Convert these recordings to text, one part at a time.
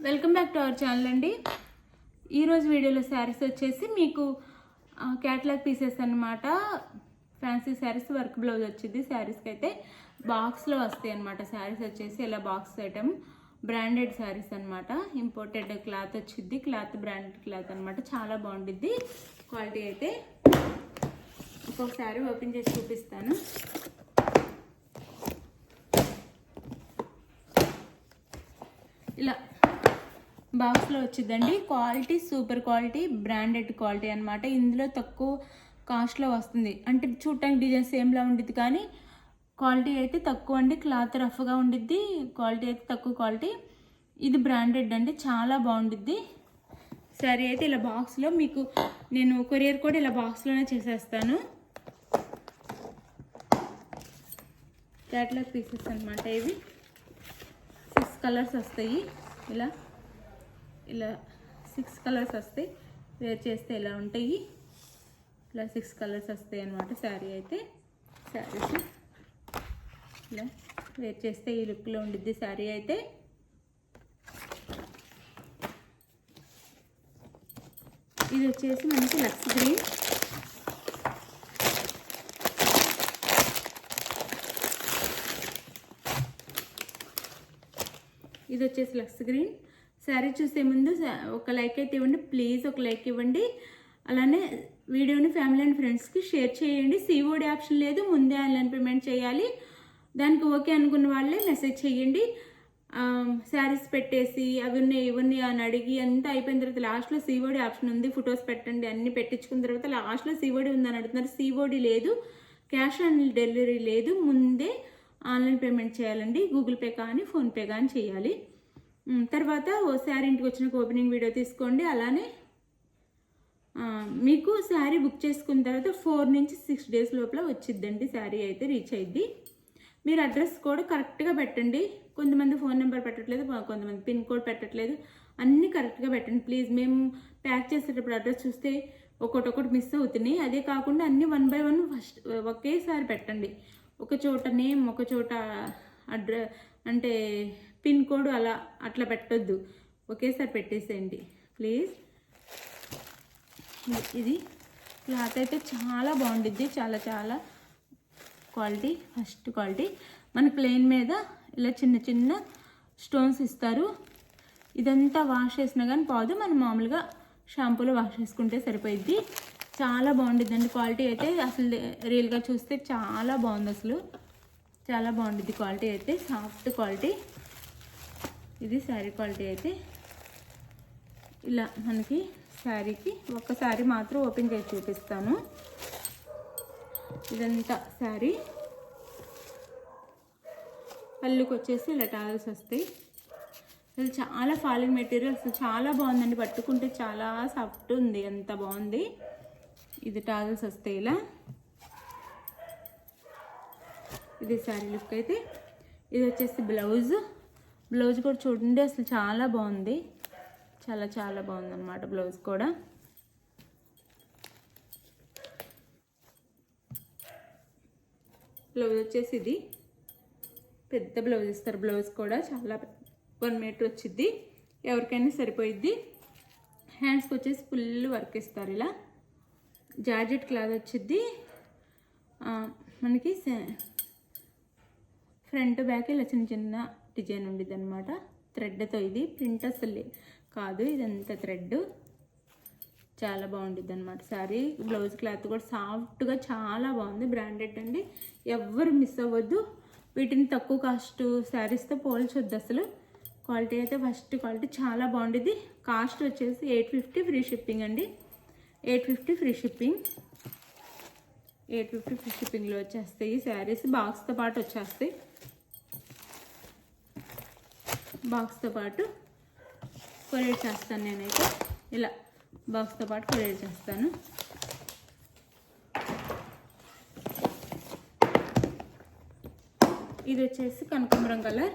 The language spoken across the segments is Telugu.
Welcome back to our channel అండి. ఈరోజు వీడియోలో శారీస్ వచ్చేసి మీకు క్యాటలాగ్ పీసెస్ అన్నమాట. ఫ్యాన్సీ శారీస్ వర్క్ బ్లౌజ్ వచ్చింది. శారీస్కి అయితే బాక్స్లో వస్తాయి అన్నమాట. శారీస్ వచ్చేసి ఇలా బాక్స్ ఐటమ్ బ్రాండెడ్ శారీస్ అనమాట. ఇంపోర్టెడ్ క్లాత్ వచ్చింది. క్లాత్ బ్రాండెడ్ క్లాత్ అనమాట. చాలా బాగుంటుంది క్వాలిటీ అయితే. ఒక్కొక్క శారీ ఓపెన్ చేసి చూపిస్తాను. ఇలా బాక్స్లో వచ్చిందండి. Quality super quality branded quality అనమాట. ఇందులో తక్కువ కాస్ట్లో వస్తుంది. అంటే చూడటానికి డిజైన్ సేమ్లా ఉండిద్ది కానీ క్వాలిటీ అయితే తక్కువ అండి. క్లాత్ రఫ్గా ఉండిద్ది. క్వాలిటీ అయితే తక్కువ క్వాలిటీ. ఇది బ్రాండెడ్ అండి. చాలా బాగుండిద్ది. సరే అయితే ఇలా బాక్స్లో మీకు నేను కొరియర్ కూడా ఇలా బాక్స్లోనే చేసేస్తాను. క్యాటలాగ్ పీసెస్ అనమాట. ఇవి 6 కలర్స్ వస్తాయి. ఇలా 6 కలర్స్ వస్తాయి. వేర్ చేస్తే ఇలా ఉంటాయి. ఇలా 6 కలర్స్ వస్తాయి అన్నమాట. శారీ అయితే శారీస్ ఇలా వేర్ చేస్తే ఈ లుక్లో ఉండిద్ది శారీ అయితే. ఇది వచ్చేసి మనకి లక్స్ గ్రీన్. ఇది వచ్చేసి లక్స్ గ్రీన్. శారీ చూసే ముందు ఒక లైక్ అయితే ఇవ్వండి ప్లీజ్. ఒక లైక్ ఇవ్వండి. అలానే వీడియోని ఫ్యామిలీ అండ్ ఫ్రెండ్స్కి షేర్ చేయండి. సిఓడి ఆప్షన్ లేదు. ముందే ఆన్లైన్ పేమెంట్ చేయాలి. దానికి ఓకే అనుకున్న వాళ్ళే మెసేజ్ చేయండి. శారీస్ పెట్టేసి అవి ఉన్నాయి ఇవన్నీ అని అడిగి అంతా అయిపోయిన తర్వాత లాస్ట్లో సిఓడి ఆప్షన్ ఉంది. ఫొటోస్ పెట్టండి అన్నీ పెట్టించుకున్న తర్వాత లాస్ట్లో సిఓడి ఉందని అడుగుతున్నారు. సిఓడి లేదు. క్యాష్ ఆన్ డెలివరీ లేదు. ముందే ఆన్లైన్ పేమెంట్ చేయాలండి. గూగుల్ పే కానీ ఫోన్పే కానీ చేయాలి. తర్వాత ఓ శారీ ఇంటికి వచ్చిన ఓపెనింగ్ వీడియో తీసుకోండి. అలానే మీకు శారీ బుక్ చేసుకున్న తర్వాత 4 నుంచి 6 డేస్ లోపల వచ్చిద్దండి. శారీ అయితే రీచ్ అయ్యిద్ది. మీరు అడ్రస్ కూడా కరెక్ట్గా పెట్టండి. కొంతమంది ఫోన్ నెంబర్ పెట్టట్లేదు, కొంతమంది పిన్ కోడ్ పెట్టట్లేదు. అన్నీ కరెక్ట్గా పెట్టండి ప్లీజ్. మేము ప్యాక్ చేసేటప్పుడు అడ్రస్ చూస్తే ఒకటి మిస్ అవుతున్నాయి. అదే కాకుండా అన్నీ 1 by 1 ఫస్ట్ ఒకేసారి పెట్టండి. ఒక చోట నేమ్, ఒక చోట అంటే పిన్ కోడ్ అట్లా పెట్టొద్దు. ఒకేసారి పెట్టేసేయండి ప్లీజ్. ఇది క్లాత్ అయితే చాలా బాగుండిద్ది. చాలా చాలా క్వాలిటీ ఫస్ట్ క్వాలిటీ. మన ప్లెయిన్ మీద ఇలా చిన్న చిన్న స్టోన్స్ ఇస్తారు. ఇదంతా వాష్ చేసినా కానీ పోదు. మనం మామూలుగా షాంపూలో వాష్ చేసుకుంటే సరిపోయిద్ది. చాలా బాగుండిద్దండి క్వాలిటీ అయితే. అసలు రియల్గా చూస్తే చాలా బాగుంది. అసలు చాలా బాగుండిద్ది క్వాలిటీ అయితే. Soft quality. ఇది శారీ క్వాలిటీ అయితే. ఇలా మనకి శారీకి ఒక శారీ మాత్రం ఓపెన్ చేసి చూపిస్తాను. ఇదంతా శారీ. పళ్ళుకి వచ్చేసి ఇలా టాల్స్ వస్తాయి. అసలు చాలా ఫాలింగ్ మెటీరియల్. అసలు చాలా బాగుందండి. పట్టుకుంటే చాలా సాఫ్ట్ ఉంది. ఎంత బాగుంది. ఇది టాజల్స్ వస్తాయి ఇలా. ఇది శారీ లుక్ అయితే. ఇది వచ్చేసి బ్లౌజ్. బ్లౌజ్ కూడా చూడండి అసలు చాలా బాగుంది. చాలా చాలా బాగుంది అన్నమాట బ్లౌజ్ కూడా. బ్లౌజ్ వచ్చేసి ఇది పెద్ద బ్లౌజ్ ఇస్తారు. బ్లౌజ్ కూడా చాలా 1 మీటర్ వచ్చింది. ఎవరికైనా సరిపోయిద్ది. హ్యాండ్స్కి వచ్చేసి ఫుల్ వర్క్ ఇస్తారు. ఇలా జార్జెట్ క్లాత్ వచ్చింది. మనకి ఫ్రంట్ బ్యాక్ ఇలా చిన్న చిన్న డిజైన్ ఉండిద్ది అనమాట. థ్రెడ్తో. ఇది ప్రింట్ అసలు కాదు, ఇదంతా థ్రెడ్. చాలా బాగుండిద్ది అనమాట శారీ. బ్లౌజ్ క్లాత్ కూడా సాఫ్ట్గా చాలా బాగుంది. బ్రాండెడ్ అండి. ఎవ్వరు మిస్ అవ్వద్దు. వీటిని తక్కువ కాస్ట్ శారీస్తో పోల్చొద్దు అసలు. క్వాలిటీ అయితే ఫస్ట్ క్వాలిటీ చాలా బాగుండిద్ది. కాస్ట్ వచ్చేసి 850 ఫ్రీ షిప్పింగ్ అండి. 850 ఫ్రీ షిప్పింగ్. 850 ఫ్రీ షిప్పింగ్లో వచ్చేస్తాయి శారీస్. బాక్స్తో పాటు వచ్చేస్తాయి. బాక్స్తో పాటు కొరియర్ చేస్తాను నేనైతే. ఇలా బాక్స్తో పాటు కొరియర్ చేస్తాను. ఇది వచ్చేసి కనకాంబరం కలర్.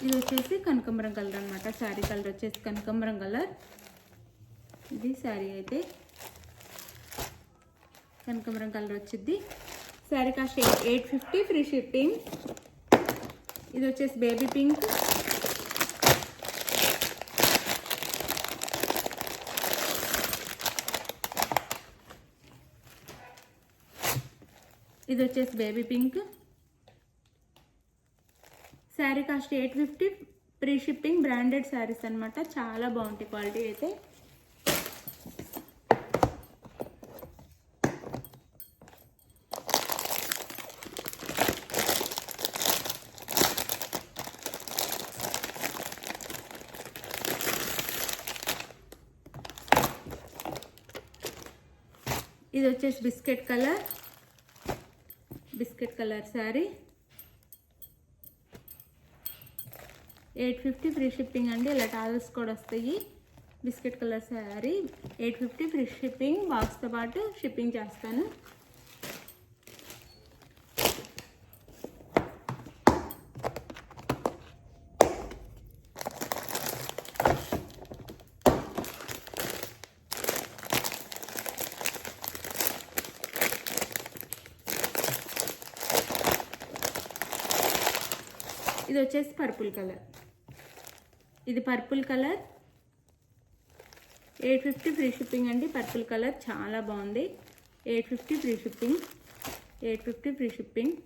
ఇది వచ్చేసి కనకాంబరం కలర్ అనమాట. శారీ కలర్ వచ్చేసి కనకాంబరం కలర్. ఇది శారీ అయితే. కనకాంబరం కలర్ వచ్చింది. Sari cost 850, free shipping. ఇది వచ్చేసి బేబీ పింక్. ఇది వచ్చేసి baby pink. Sari cost 850, free shipping. Branded saris అనమాట, చాలా బాగుంటాయి క్వాలిటీ అయితే. ఇది వచ్చేసి biscuit colour sari 850, free shipping అండి. ఇలా టాజల్స్ కూడా వస్తాయి. Biscuit colour sari 850, free shipping. బాక్స్తో పాటు షిప్పింగ్ చేస్తాను. ఇది వచ్చేసి పర్పుల్ కలర్. ఇది పర్పుల్ కలర్ 850, ఫ్రీ షిప్పింగ్ అండి. పర్పుల్ కలర్ చాలా బాగుంది. 850, ఫ్రీ షిప్పింగ్. 850, free shipping.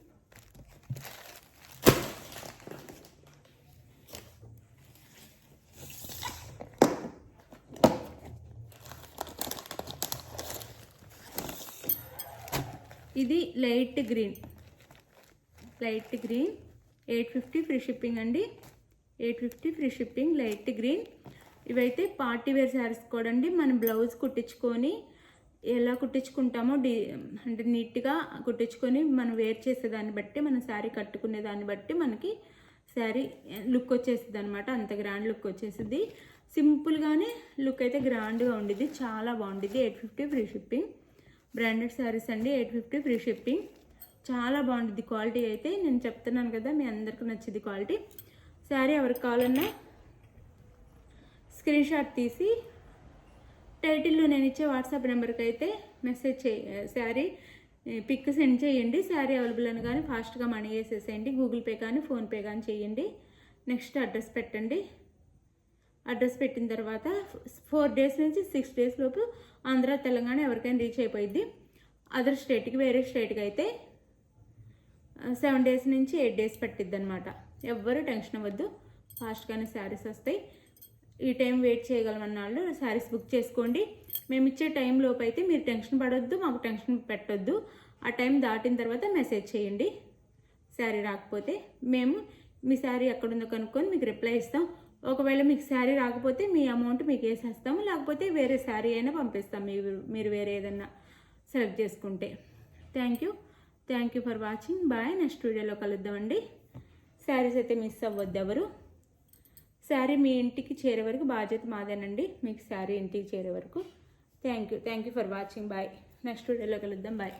ఇది లైట్ గ్రీన్ 850, ఫ్రీ షిప్పింగ్ అండి. 850, ఫ్రీ షిప్పింగ్. Light green. ఇవైతే పార్టీ వేర్ శారీస్ కూడా అండి. మనం బ్లౌజ్ కుట్టించుకొని ఎలా కుట్టించుకుంటామో అంటే నీట్గా కుట్టించుకొని మనం వేర్ చేసేదాన్ని బట్టి, మనం శారీ కట్టుకునే దాన్ని బట్టి మనకి శారీ లుక్ వచ్చేస్తుంది అనమాట. అంత గ్రాండ్ లుక్ వచ్చేసింది. సింపుల్గానే లుక్ అయితే గ్రాండ్గా ఉండిద్ది, చాలా బాగుండిద్ది. 850, ఫ్రీ షిప్పింగ్. బ్రాండెడ్ శారీస్ అండి. 850, ఫ్రీ షిప్పింగ్. చాలా బాగుంటుంది క్వాలిటీ అయితే. నేను చెప్తున్నాను కదా, మీ అందరికీ నచ్చింది క్వాలిటీ. శారీ ఎవరికి కావాలన్నా స్క్రీన్ షాట్ తీసి టైటిల్లో నేను ఇచ్చే వాట్సాప్ నెంబర్కి అయితే మెసేజ్ శారీ పిక్ సెండ్ చేయండి. శారీ అవైలబుల్ అని కానీ ఫాస్ట్గా మనీ వేసేసేయండి. గూగుల్ పే కానీ ఫోన్పే కానీ చేయండి. నెక్స్ట్ అడ్రస్ పెట్టండి. అడ్రస్ పెట్టిన తర్వాత 4 days నుంచి 6 days లోపు ఆంధ్ర తెలంగాణ ఎవరికైనా రీచ్ అయిపోయింది. అదర్ స్టేట్కి, వేరే స్టేట్కి అయితే 7 days నుంచి 8 days పట్టిద్ది అనమాట. ఎవ్వరూ టెన్షన్ అవ్వద్దు, ఫాస్ట్గానే శారీస్ వస్తాయి. ఈ టైం వెయిట్ చేయగలమన్న వాళ్ళు శారీస్ బుక్ చేసుకోండి. మేము ఇచ్చే టైంలోపు అయితే మీరు టెన్షన్ పడొద్దు, మాకు టెన్షన్ పెట్టొద్దు. ఆ టైం దాటిన తర్వాత మెసేజ్ చేయండి. శారీ రాకపోతే మేము మీ శారీ ఎక్కడుందో కనుక్కొని మీకు రిప్లై ఇస్తాం. ఒకవేళ మీకు శారీ రాకపోతే మీ అమౌంట్ మీకు వేసేస్తాము, లేకపోతే వేరే శారీ అయినా పంపిస్తాం మీరు వేరే ఏదన్నా సెలెక్ట్ చేసుకుంటే. Thank you for watching. Bye. Next వీడియోలో కలుద్దామండి. శారీస్ అయితే మిస్ అవ్వద్దు ఎవరు. శారీ మీ ఇంటికి చేరే వరకు బాధ్యత మాదేనండి, మీకు శారీ ఇంటికి చేరే వరకు. Thank you for watching. Bye. Next వీడియోలో కలుద్దాం. బాయ్.